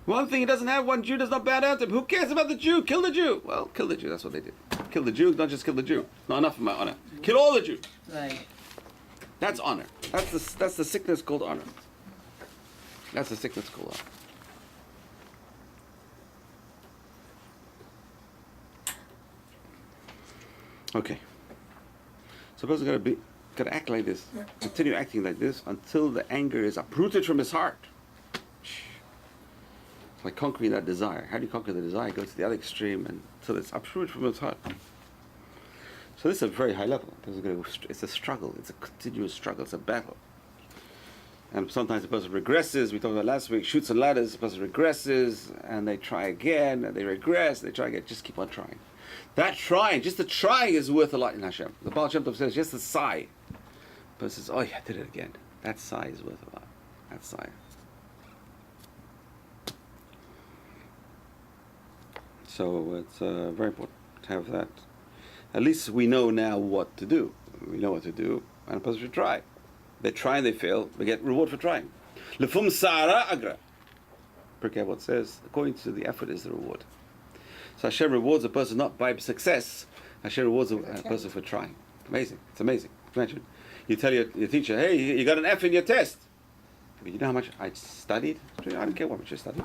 One thing he doesn't have, one Jew does not bow down to him. Who cares about the Jew? Kill the Jew. Well, kill the Jew. That's what they did. Kill the Jew. Not just kill the Jew. Not enough of my honor. Kill all the Jews. Right. That's honor. That's the sickness called honor. That's the sickness called honor. Okay. So a person gotta act like this, continue acting like this until the anger is uprooted from his heart. It's like conquering that desire. How do you conquer the desire? Go to the other extreme until it's uprooted from his heart. So this is a very high level. It's a struggle. It's a continuous struggle. It's a battle. And sometimes the person regresses. We talked about last week. Shoots and ladders. The person regresses, and they try again, and they regress. They try again. Just keep on trying. That trying, just the trying, is worth a lot in Hashem. The Baal Shem Tov says, just the sigh. The person says, oh yeah, I did it again. That sigh is worth a lot. That sigh. So it's very important to have that. At least we know now what to do. We know what to do, and a person should try. They try and they fail, they get reward for trying. Lefum sa'ara agra. Pirkei Avot says, according to the effort is the reward. So Hashem rewards a person not by success. Hashem rewards a person for trying. Amazing. It's amazing. Imagine. You tell your teacher, hey, you got an F in your test. But you know how much I studied? I don't care what much you studied.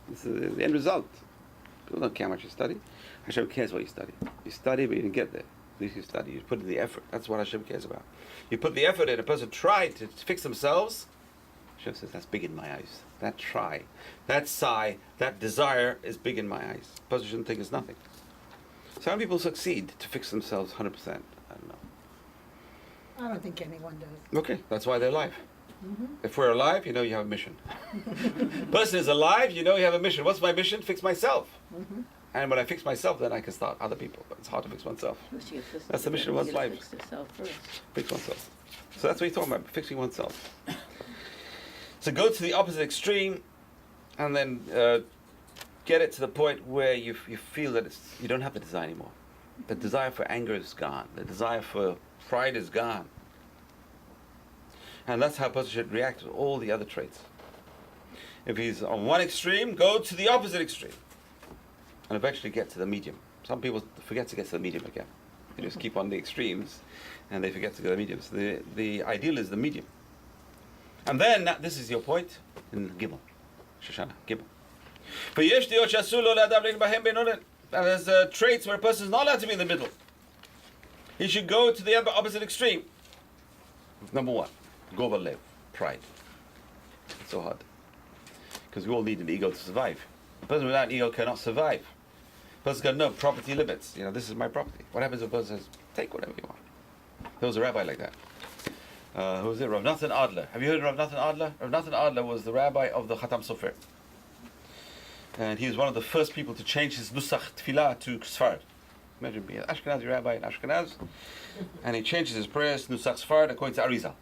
This is the end result. People don't care how much you study. Hashem cares what you study. You study, but you didn't get there. At least you study. You put in the effort. That's what Hashem cares about. You put the effort in. A person tried to fix themselves. Hashem says, that's big in my eyes. That try, that sigh, that desire is big in my eyes. A person shouldn't think it's nothing. Some people succeed to fix themselves 100%. I don't know. I don't think anyone does. Okay, that's why they're alive. If we're alive, you know you have a mission. Person is alive, you know you have a mission. What's my mission? Fix myself. And when I fix myself, then I can start other people. But it's hard to fix oneself. That's the mission of one's life. Fix yourself first. Fix oneself. So that's what he's talking about, fixing oneself. So go to the opposite extreme, and then get it to the point where you feel that you don't have the desire anymore. The desire for anger is gone. The desire for pride is gone. And that's how a person should react to all the other traits. If he's on one extreme, go to the opposite extreme. And eventually get to the medium. Some people forget to get to the medium again. They just keep on the extremes, and they forget to go to the medium. So the ideal is the medium. And then, this is your point, in Gimel. Shoshana, Gimel. And there's traits where a person is not allowed to be in the middle. He should go to the opposite extreme. Number one, Gova Lev, pride. It's so hard. Because we all need an ego to survive. A person without an ego cannot survive. A person's got no property limits. This is my property. What happens if a person says, take whatever you want? There was a rabbi like that. Who was it? Rav Nathan Adler. Have you heard of Rav Nathan Adler? Rav Nathan Adler was the rabbi of the Khatam Sofer. And he was one of the first people to change his Nusach Tfilah to Sfard. Imagine being an Ashkenazi rabbi in Ashkenaz. And he changes his prayers to Nusach Sfard according to Arizal.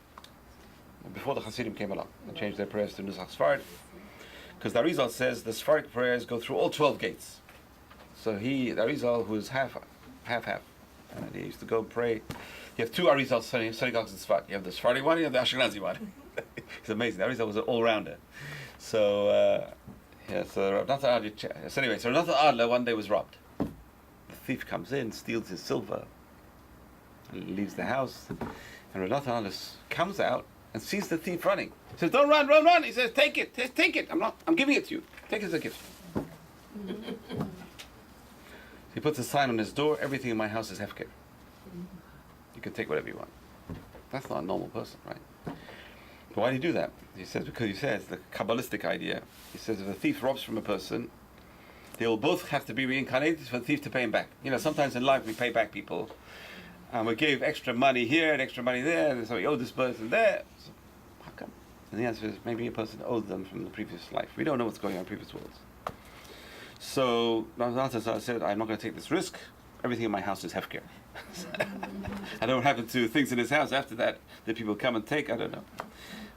Before the Hasidim came along and changed their prayers to Nusach Sfard. Because the Arizal says the Sephardic prayers go through all 12 gates. So the Arizal, who is half, and he used to go and pray. You have two Arizal synagogues in Sfat. You have the Sephardic one, you have the Ashkenazi one. It's amazing. The Arizal was an all-rounder. So, so Rav Nathan Adler one day was robbed. The thief comes in, steals his silver, and leaves the house. And Rav Nathan Adler comes out and sees the thief running. He says, don't run, run, run. He says, take it. Take it. I'm giving it to you. Take it as a gift. He puts a sign on his door, everything in my house is hefker. You can take whatever you want. That's not a normal person, right? But why do you do that? He says, because he says, the Kabbalistic idea, he says if a thief robs from a person, they will both have to be reincarnated for the thief to pay him back. Sometimes in life we pay back people. And we gave extra money here and extra money there, and so we owe this person there. So, how come? And the answer is maybe a person owed them from the previous life. We don't know what's going on in previous worlds. So I said, I'm not going to take this risk. Everything in my house is hefker. I don't happen to things in his house after that people come and take. I don't know.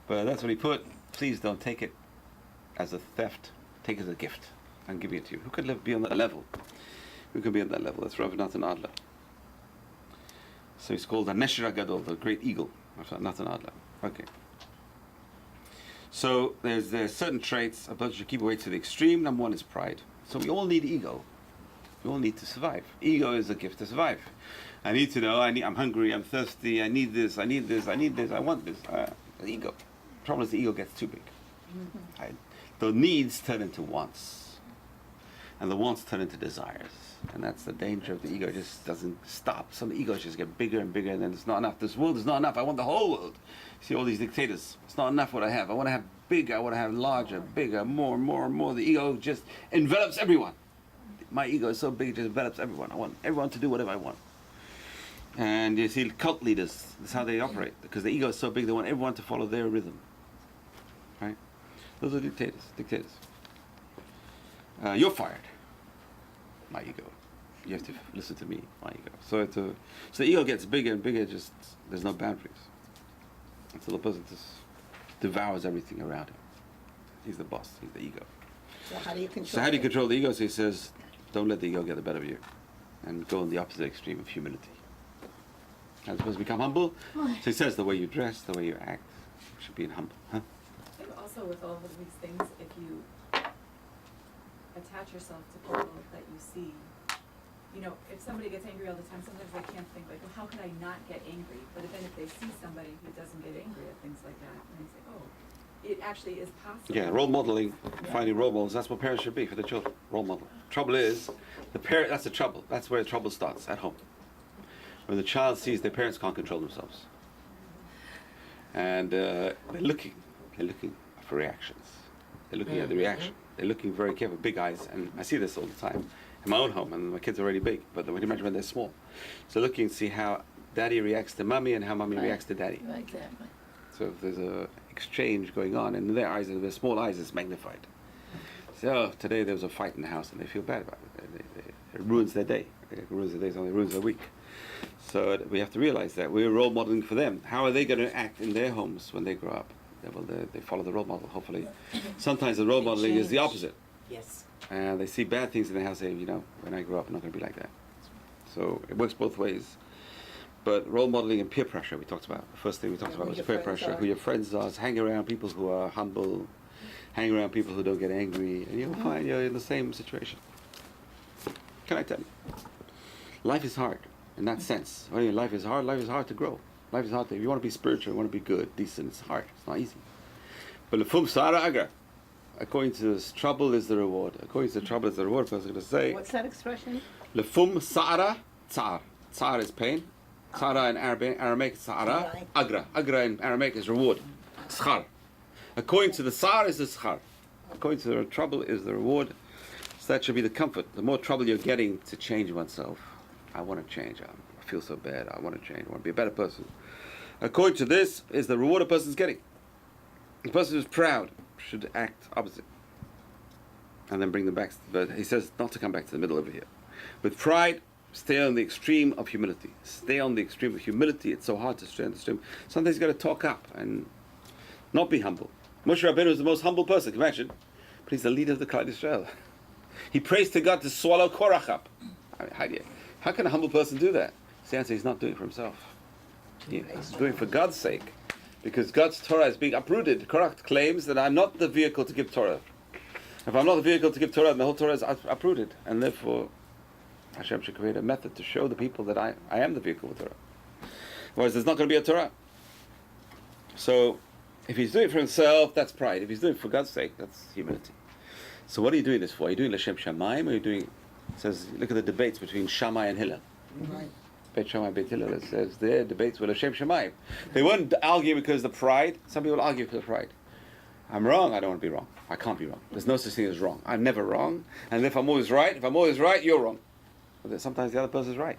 But that's what he put. Please don't take it as a theft. Take it as a gift. I'm giving it to you. Who could be on that level? Who can be on that level? That's Rav Natan Adler. So he's called the Nesher Gadol, the great eagle. Rav Natan Adler. Okay. So there's certain traits a person should keep away to the extreme. Number one is pride. So we all need ego. We all need to survive. Ego is a gift to survive. I need to know. I'm hungry. I'm thirsty. I need this. I need this. I need this. I want this. The ego. Problem is the ego gets too big. Right? The needs turn into wants, and the wants turn into desires. And that's the danger of the ego. It just doesn't stop. Some egos just get bigger and bigger, and then it's not enough. This world is not enough. I want the whole world. See all these dictators. It's not enough what I have. I want to have bigger. I want to have larger, bigger, more, more, more. The ego just envelops everyone. My ego is so big, it just envelops everyone. I want everyone to do whatever I want. And you see cult leaders, that's how they operate. Because the ego is so big, they want everyone to follow their rhythm. Right? Those are dictators. You're fired. My ego. You have to listen to me, my ego. So the ego gets bigger and bigger, just there's no boundaries. Until the person just devours everything around him. He's the boss, he's the ego. So how do you control So how do you it? control the ego? So he says, don't let the ego get the better of you. And go in the opposite extreme of humility. How supposed to become humble? So he says the way you dress, the way you act, should be humble. Huh? I think also with all of these things, if you attach yourself to people that you see, you know, if somebody gets angry all the time, sometimes they can't think like, well, how can I not get angry? But then if they see somebody who doesn't get angry at things like that, then they say, oh, it actually is possible. Yeah, role modeling, finding role models, that's what parents should be for the children. Role model. Trouble is, that's the trouble. That's where the trouble starts, at home. When the child sees their parents can't control themselves. And they're looking for reactions. They're looking at the reaction. They're looking very careful, big eyes, and I see this all the time in my own home, and my kids are already big, but when you imagine when they're small. So looking to see how daddy reacts to mommy and how mommy reacts to daddy. Right, exactly. So if there's a exchange going on, and in their eyes, in their small eyes, it's magnified. So today there was a fight in the house, and they feel bad about it. It ruins their day. It ruins their day, so it ruins their week. So we have to realize that we're role modeling for them. How are they going to act in their homes when they grow up? They follow the role model, hopefully. Sometimes the role They modeling is the change. opposite. Yes. And they see bad things in the house, saying, you know, when I grow up, I'm not going to be like that. So it works both ways. But role modeling and peer pressure, we talked about. The first thing we talked And about who was your peer friends pressure. are. Who your friends are. So hang around people who are humble. Hang around people who don't get angry. And you'll find you're in the same situation. Can I tell you? Life is hard in that sense. When life is hard to grow. Life is hard. If you want to be spiritual, you want to be good, decent, it's hard. It's not easy. But lefum sara agra. According to this, trouble is the reward. According to the trouble is the reward. I was going to say, What's that expression? lefum sara, tsar. Tsar is pain. Tsara in Aramaic is sa'ara. Agra. Agra in Aramaic is reward. Schar. According to the tsar is the schar. According to the trouble is the reward. So that should be the comfort. The more trouble you're getting to change oneself. I want to change. I feel so bad. I want to change. I want to be a better person. According to this is the reward a person's getting. The person who's proud should act opposite. And then bring them back. But he says not to come back to the middle over here. With pride, stay on the extreme of humility. Stay on the extreme of humility. It's so hard to stay on the extreme. Sometimes you've got to talk up and not be humble. Moshe Rabbeinu is the most humble person, can you imagine? But he's the leader of the Klal Yisrael. He prays to God to swallow Korach up. I mean, how can a humble person do that? The answer, he's not doing it for himself. He's doing it for God's sake. Because God's Torah is being uprooted. Korach claims that I'm not the vehicle to give Torah. If I'm not the vehicle to give Torah, then the whole Torah is uprooted. And therefore, Hashem should create a method to show the people that I am the vehicle of Torah. Otherwise, there's not going to be a Torah. So, if he's doing it for himself, that's pride. If he's doing it for God's sake, that's humility. So what are you doing this for? Are you doing L'Shem Shamayim, or are you doing... It says, look at the debates between Shammai and Hillel. Right. Beit Shammai, Beit Hillel. It says their debates were L'Shem Shamayim. They weren't arguing because of the pride. Some people argue because of pride. I'm wrong, I don't want to be wrong. I can't be wrong. There's no such thing as wrong. I'm never wrong. And if I'm always right, you're wrong. But sometimes the other person's right.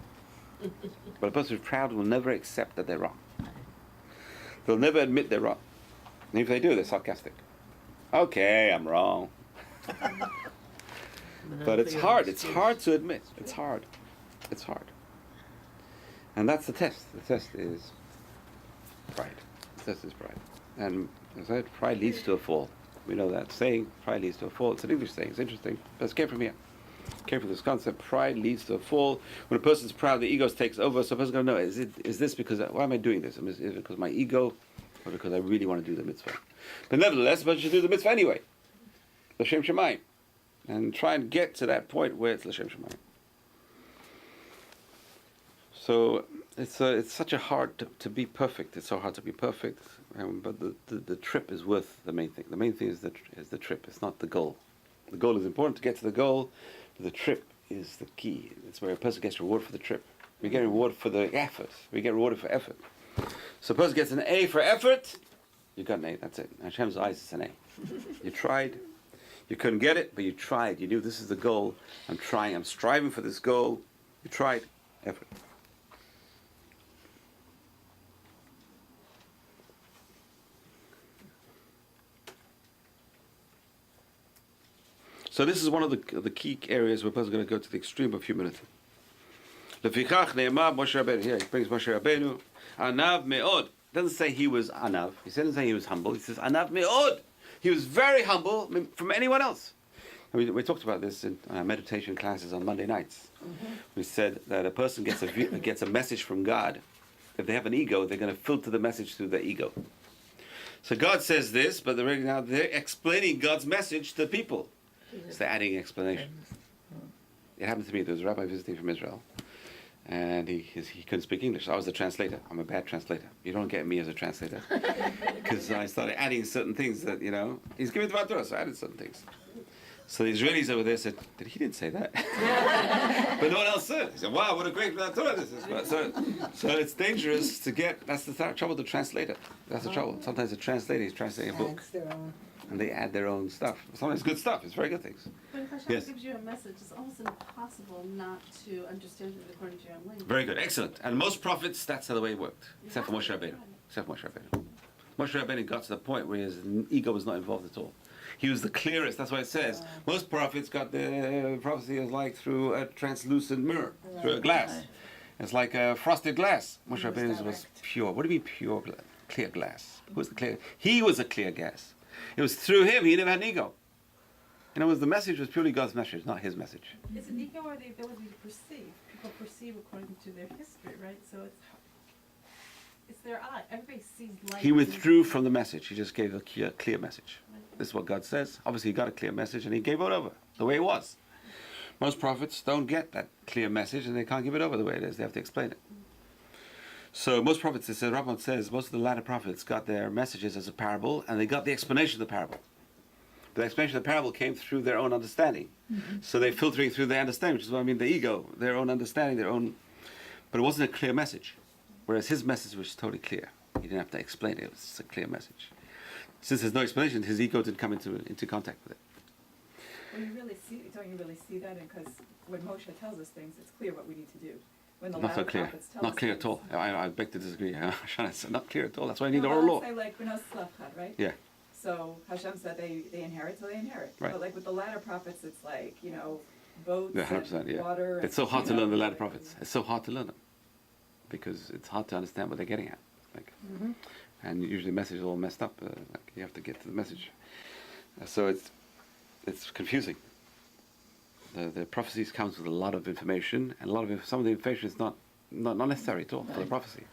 But a person who's proud will never accept that they're wrong. They'll never admit they're wrong. And if they do, they're sarcastic. Okay, I'm wrong. But it's hard. It's hard to admit. It's hard. It's hard. And that's the test. The test is pride. The test is pride. And as I said, pride leads to a fall. We know that saying, pride leads to a fall. It's an English saying. It's interesting. But it came from here. It came from this concept. Pride leads to a fall. When a person's proud, the ego takes over. So a person's going to know, is this because, why am I doing this? Is it because of my ego or because I really want to do the mitzvah? But nevertheless, a person should do the mitzvah anyway. L'shem Shemayim. And try and get to that point where it's L'shem Shemayim. So it's such a hard to be perfect. It's so hard to be perfect. But the trip is worth the main thing. The main thing is the trip. It's not the goal. The goal is important to get to the goal, but the trip is the key. It's where a person gets rewarded for the trip. We get rewarded for the effort. We get rewarded for effort. So a person gets an A for effort, you got an A, that's it. In Hashem's eyes, it's an A. You tried. You couldn't get it, but you tried. You knew this is the goal. I'm trying. I'm striving for this goal. You tried. Effort. So this is one of the key areas where a person is going to go to the extreme of humility. Lefichach ne'emar Moshe Rabbeinu. Here he brings Moshe Rabbeinu. Anav me'od. Doesn't say he was anav. He doesn't say he was humble. He says anav me'od. He was very humble from anyone else. And we talked about this in meditation classes on Monday nights. Mm-hmm. We said that a person gets a message from God. If they have an ego, they're going to filter the message through their ego. So God says this, but they're explaining God's message to the people. So they're adding explanation. It happened to me. There was a rabbi visiting from Israel, and he couldn't speak English. So I was the translator. I'm a bad translator. You don't get me as a translator because I started adding certain things that he's giving the Torah, so I added certain things. So the Israelis over there said, he didn't say that. But no one else said. He said, wow, what a great Torah this is. So it's dangerous to get, that's the trouble with the translator. That's the trouble. Sometimes the translator is translating a book. And they add their own stuff. Sometimes good stuff. It's very good things. But if Hashem gives you a message, it's almost impossible not to understand it according to your own language. Very good. Excellent. And most prophets, that's the way it worked. Except for Moshe Rabbeinu. Moshe Rabbeinu got to the point where his ego was not involved at all. He was the clearest. That's why it says most prophets got the prophecy is like through a translucent mirror, through a glass. It's like a frosted glass. Moshe Rabbeinu was pure. What do you mean pure? Clear glass. Who was the clear? He was a clear glass. It was through him. He never had an ego. In other words, the message was purely God's message, not his message. It's an ego or the ability to perceive. People perceive according to their history, right? So it's their eye. Everybody sees light. He withdrew from the message. He just gave a clear message. This is what God says. Obviously, he got a clear message and he gave it over the way it was. Most prophets don't get that clear message and they can't give it over the way it is. They have to explain it. So most prophets, Rambam says, most of the latter prophets got their messages as a parable and they got the explanation of the parable. The explanation of the parable came through their own understanding. Mm-hmm. So they're filtering through their understanding, which is what I mean, the ego, their own understanding, but it wasn't a clear message. Whereas his message was totally clear. He didn't have to explain it. It was just a clear message. Since there's no explanation, his ego didn't come into contact with it. Well, don't you really see that? Because when Moshe tells us things, it's clear what we need to do. When the Not so latter clear. prophets tell Not us clear things, at all. I beg to disagree. It's not clear at all. That's why I need the oral law. Say like B'nos Tzlachad, right? Yeah. So Hashem said they inherit, so they inherit. Right. But like with the latter prophets, it's like, boats Yeah, 100%, and water. It's so hard to learn the latter prophets. It's so hard to learn them. Because it's hard to understand what they're getting at. And usually the message is all messed up. You have to get to the message. So it's confusing. The prophecies comes with a lot of information, and some of the information is not necessary at all for the prophecy.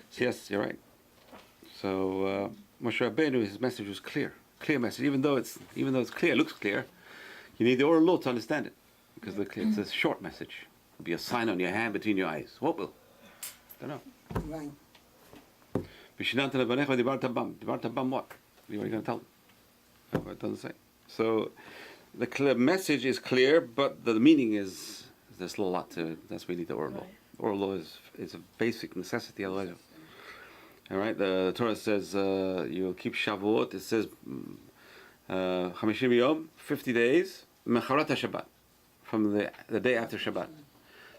So yes, you're right. So Moshe Rabbeinu, his message was clear message. Even though it's clear, looks clear, you need the oral law to understand it, because it's a short message. It'll be a sign on your hand between your eyes. What will? Don't know. Right. What are you going to tell them? No, it doesn't say. So the message is clear, but the meaning is there's a lot to. That's why we need the oral law. Oral law is a basic necessity. Otherwise, all right. The Torah says you'll keep Shavuot. It says 50 yom, 50 days, mecharat Shabbat, from the day after Shabbat.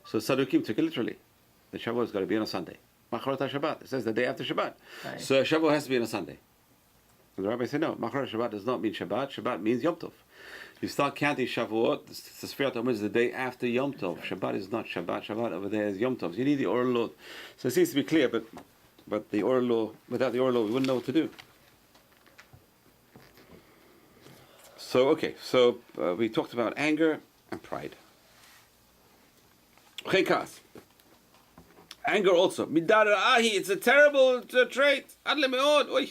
So Sadukim took it literally. The Shavuot has got to be on a Sunday. Macharat Shabbat. It says the day after Shabbat. Right. So Shavuot has to be on a Sunday. And the rabbi said, no, Macharat Shabbat does not mean Shabbat. Shabbat means Yom Tov. You start counting Shavuot, the Sfirat Omer is the day after Yom Tov. Shabbat is not Shabbat. Shabbat over there is Yom Tov. So you need the oral law. So it seems to be clear, but the oral law, without the oral law, we wouldn't know what to do. So we talked about anger and pride. Chekas. Anger also. Midar ahi, it's a terrible trait. Adle meod. Oy.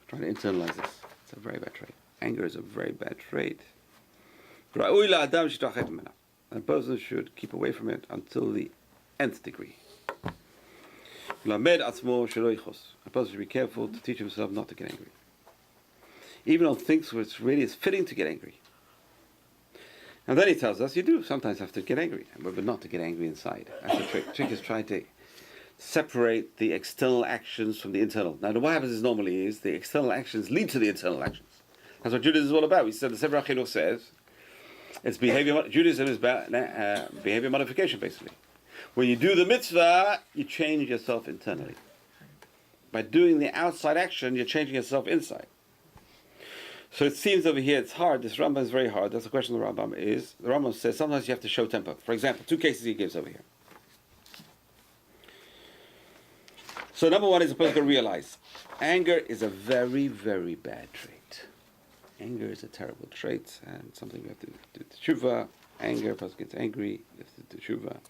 Trying to internalize this. It's a very bad trait. Anger is a very bad trait. Ra'ui la'adam shitachet mimena. A person should keep away from it until the nth degree. Lamed atzmo shelo yichos. A person should be careful to teach himself not to get angry. Even on things where it's really is fitting to get angry. And then he tells us, you do sometimes have to get angry, but not to get angry inside. That's the trick. The trick is trying to separate the external actions from the internal. Now, what happens is normally is the external actions lead to the internal actions. That's what Judaism is all about. We said the Sefer HaChinuch says it's behavior. Judaism is behavior modification, basically. When you do the mitzvah, you change yourself internally. By doing the outside action, you're changing yourself inside. So it seems over here it's hard. This Rambam is very hard. That's the question of the Rambam is. The Rambam says sometimes you have to show temper. For example, 2 cases he gives over here. So number one is a person to realize anger is a very, very bad trait. Anger is a terrible trait and something we have to do teshuva. Anger, a person gets angry, you have to do teshuva.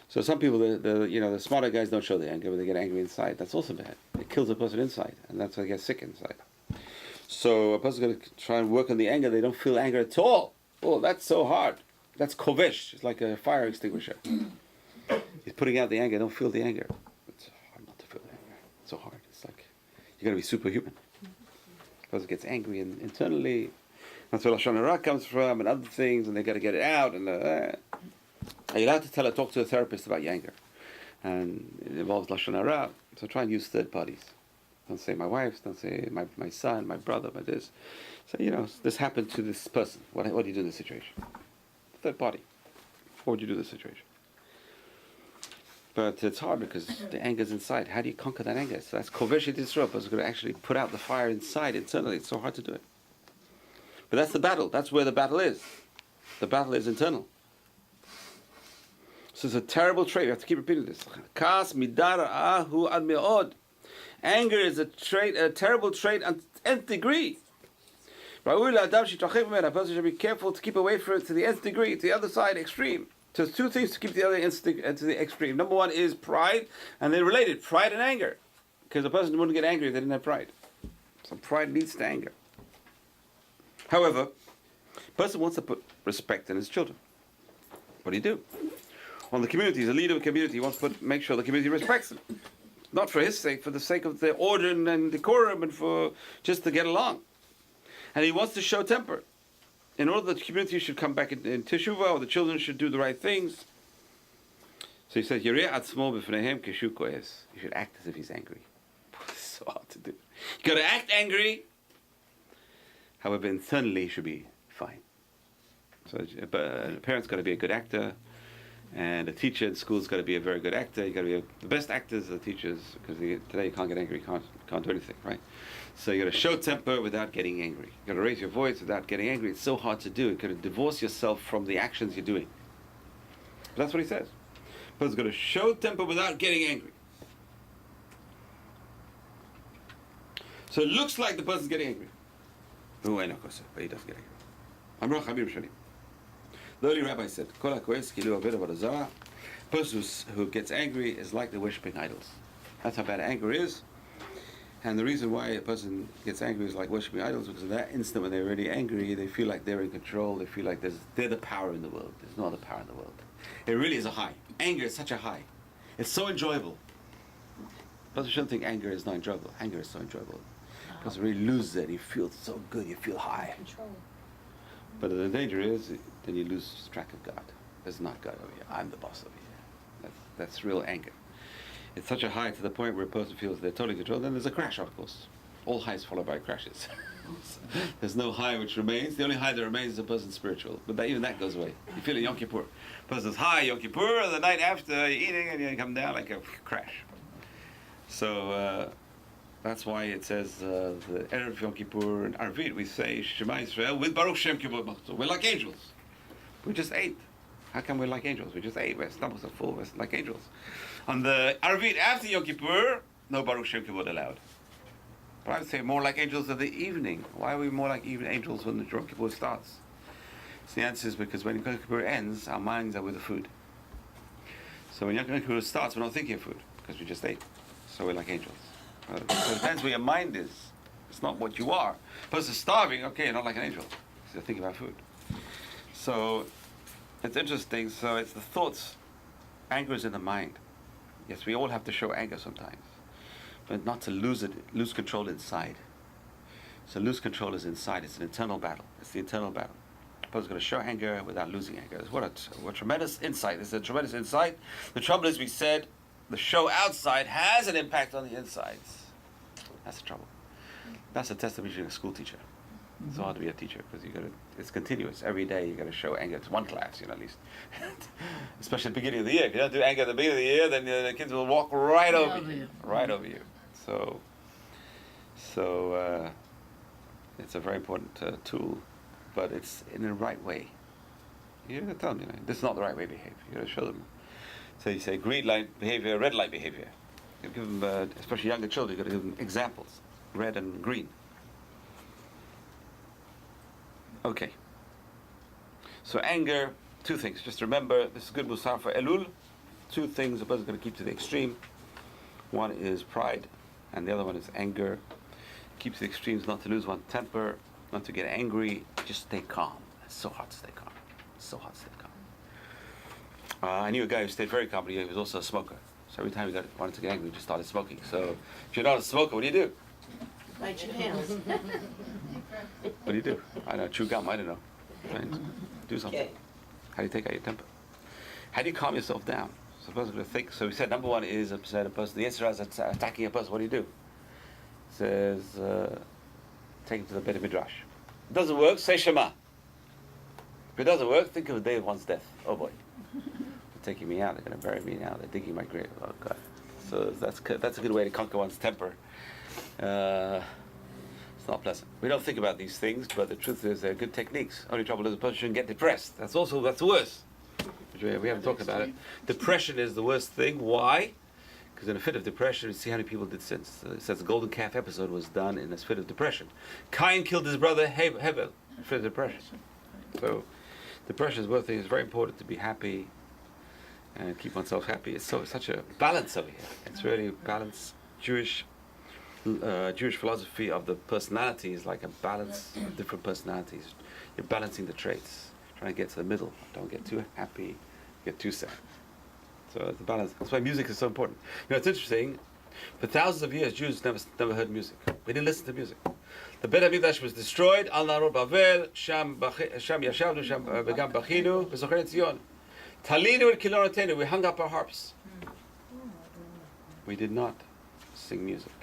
So some people, the smarter guys don't show the anger, but they get angry inside. That's also bad. It kills a person inside, and that's why they get sick inside. So a person's going to try and work on the anger. They don't feel anger at all. Oh, that's so hard. That's kovesh. It's like a fire extinguisher. He's putting out the anger. Don't feel the anger. It's hard not to feel the anger. It's so hard. It's like you got to be superhuman. A person gets angry and internally. That's where Lashon Hara comes from, and other things, and they got to get it out. And you're allowed to talk to a therapist about your anger, and it involves Lashon Hara. So try and use third parties. Don't say my wife, don't say my son, my brother, my this. So, this happened to this person. What do you do in this situation? Third party. What would you do in this situation? But it's hard because the anger's inside. How do you conquer that anger? So that's kovesh yisrael. A person's going to actually put out the fire inside, internally. It's so hard to do it. But that's the battle. That's where the battle is. The battle is internal. So it's a terrible trait. We have to keep repeating this. Kas midar ahu ad me'od. Anger is a terrible trait at nth degree. A person should be careful to keep away from it to the nth degree, to the other side, extreme. So there's 2 things to keep the other to the extreme. Number one is pride, and they're related, pride and anger. Because a person wouldn't get angry if they didn't have pride. So pride leads to anger. However, a person wants to put respect in his children. What do? On the community, he's a leader of a community, he wants to make sure the community respects him. Not for his sake, for the sake of the order and decorum and for just to get along. And he wants to show temper. In order that the community should come back in teshuvah, or the children should do the right things. So he says, you should act as if he's angry. It's so hard to do. You got to act angry. However, internally he should be fine. So a parent's got to be a good actor. And a teacher in school's got to be a very good actor. You got to be the best actors are the teachers, because today you can't get angry, you can't do anything, right? So you got to show temper without getting angry. You got to raise your voice without getting angry. It's so hard to do. You got to divorce yourself from the actions you're doing. But that's what he says. A person's got to show temper without getting angry. So it looks like the person's getting angry. But he doesn't get angry. The early rabbi said, a person who gets angry is like they're worshipping idols. That's how bad anger is. And the reason why a person gets angry is like worshipping idols, because in that instant when they're really angry, they feel like they're in control, they feel like they're the power in the world. There's no other power in the world. It really is a high. Anger is such a high. It's so enjoyable. A person shouldn't think anger is not enjoyable. Anger is so enjoyable. A person really loses it. You feel so good. You feel high. Control. But the danger is, then you lose track of God. There's not God over here. I'm the boss over here. That's real anger. It's such a high to the point where a person feels they're totally controlled. Then there's a crash, of course. All highs followed by crashes. There's no high which remains. The only high that remains is a person's spiritual. But even that goes away. You feel it Yom Kippur. Person's high Yom Kippur, and the night after you're eating and you come down like a crash. So that's why it says the Erev Yom Kippur and Arvit, we say Shema Yisrael with Baruch Shem Kippur. We're like angels. We just ate. How come we're like angels? We just ate. Our stomachs are full. We're like angels. On the Arvit after Yom Kippur, no Baruch Shem Kippur allowed. But I would say more like angels of the evening. Why are we more like even angels when the Yom Kippur starts? So the answer is because when Yom Kippur ends, our minds are with the food. So when Yom Kippur starts, we're not thinking of food because we just ate. So we're like angels. So it depends where your mind is. It's not what you are. A person's starving, okay, you're not like an angel. because you're thinking about food. So it's interesting. So it's the thoughts. Anger is in the mind. Yes, we all have to show anger sometimes, but not to lose control inside. So lose control is inside. It's an internal battle. It's the internal battle. A person's going to show anger without losing anger. What a tremendous insight. It's a tremendous insight. The trouble is, we said, the show outside has an impact on the insides. That's the trouble. That's the test of being a school teacher. It's hard to be a teacher because it's continuous. Every day you got to show anger. It's one class, at least. Especially at the beginning of the year. If you don't do anger at the beginning of the year, then the kids will walk right over you. Right over you. So it's a very important tool, but it's in the right way. You got to tell them, this is not the right way to behave. You got to show them. So you say green light behavior, red light behavior. You give them, especially younger children, you got to give them examples, red and green. Okay. So anger, two things. Just remember, this is good musar for Elul. Two things a person's going to keep to the extreme. One is pride, and the other one is anger. Keep to the extremes, not to lose one's temper, not to get angry. Just stay calm. It's so hard to stay calm. It's so hard to stay calm. I knew a guy who stayed very calm, but he was also a smoker. So every time he wanted to get angry, he just started smoking. So if you're not a smoker, what do? Bite your nails. What do? I don't know, chew gum, I don't know. Right? Do something. Okay. How do you take out your temper? How do you calm yourself down? So a person's going to think. So we said number one is a person, the Yisra is attacking a person. What do? It says, take him to the Beit Midrash. It doesn't work, say Shema. If it doesn't work, think of the day of one's death. Oh boy. They're taking me out, they're going to bury me now, they're digging my grave. Oh God. So that's a good way to conquer one's temper. It's not pleasant. We don't think about these things, but the truth is they're good techniques. Only trouble is a person shouldn't get depressed. That's worse. We haven't talked about it. Depression is the worst thing. Why? Because in a fit of depression, you see how many people did sins. It says the golden calf episode was done in a fit of depression. Cain killed his brother Hevel in a fit of depression. So depression is one thing. It's very important to be happy and keep oneself happy. It's such a balance over here. It's really balance. Jewish philosophy of the personality is like a balance of different personalities. You're balancing the traits, trying to get to the middle. Don't get too happy, get too sad. So it's the balance. That's why music is so important. It's interesting. For thousands of years, Jews never heard music. We didn't listen to music. The Beit HaMikdash was destroyed. Al Naror Bavel, Sham Yashavnu, Sham Begam Bachinu, Bezocher Tzion. Talinu and Kiloratenu. We hung up our harps. We did not sing music.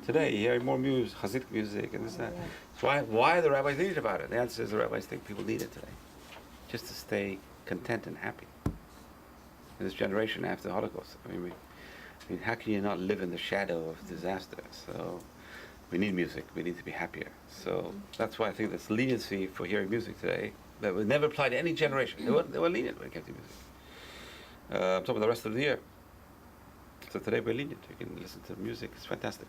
Today, you hear more music, Hasidic music, and this and that. So why the rabbis need about it? The answer is the rabbis think people need it today, just to stay content and happy. In this generation after the Holocaust, I mean, how can you not live in the shadow of disaster? So we need music. We need to be happier. So that's why I think this leniency for hearing music today that would never apply to any generation. They were lenient when it came to music. I'm talking about the rest of the year. So today we're lenient. You can listen to music. It's fantastic.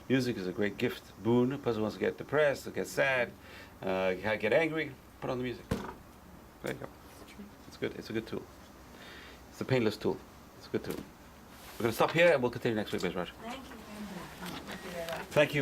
Music is a great gift, boon. A person wants to get depressed, to get sad, get angry, put on the music. There you go. It's good. It's a good tool. It's a painless tool. It's a good tool. We're going to stop here and we'll continue next week, Ms. Raj. Thank you very much. Thank you.